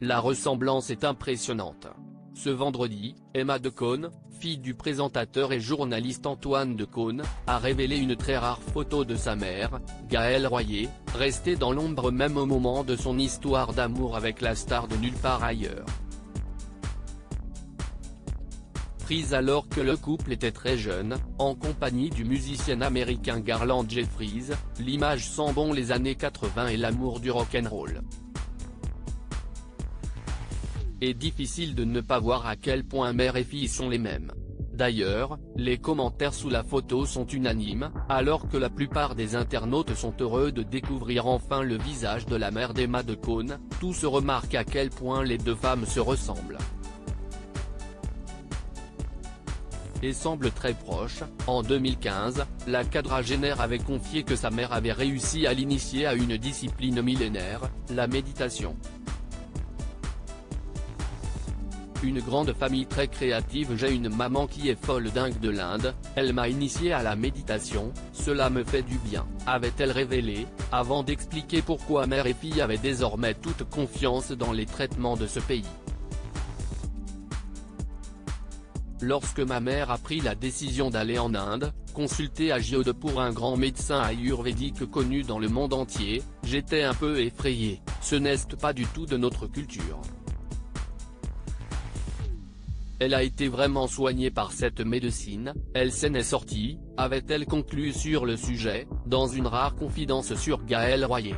La ressemblance est impressionnante. Ce vendredi, Emma Decaune, fille du présentateur et journaliste Antoine Decaune, a révélé une très rare photo de sa mère, Gaëlle Royer, restée dans l'ombre même au moment de son histoire d'amour avec la star de Nulle part ailleurs. Prise alors que le couple était très jeune, en compagnie du musicien américain Garland Jeffries, l'image sent bon les années 80 et l'amour du rock'n'roll. Et difficile de ne pas voir à quel point mère et fille sont les mêmes. D'ailleurs, les commentaires sous la photo sont unanimes, alors que la plupart des internautes sont heureux de découvrir enfin le visage de la mère d'Emma Decaune, tous remarquent à quel point les deux femmes se ressemblent. Et semblent très proches. En 2015, la quadragénaire avait confié que sa mère avait réussi à l'initier à une discipline millénaire, la méditation. Une grande famille très créative. J'ai une maman qui est folle dingue de l'Inde, elle m'a initié à la méditation, cela me fait du bien, avait-elle révélé, avant d'expliquer pourquoi mère et fille avaient désormais toute confiance dans les traitements de ce pays. Lorsque ma mère a pris la décision d'aller en Inde, consulter Agiode pour un grand médecin ayurvédique connu dans le monde entier, j'étais un peu effrayé, ce n'est pas du tout de notre culture. Elle a été vraiment soignée par cette médecine, elle s'en est sortie, avait-elle conclu sur le sujet, dans une rare confidence sur Gaëlle Royer.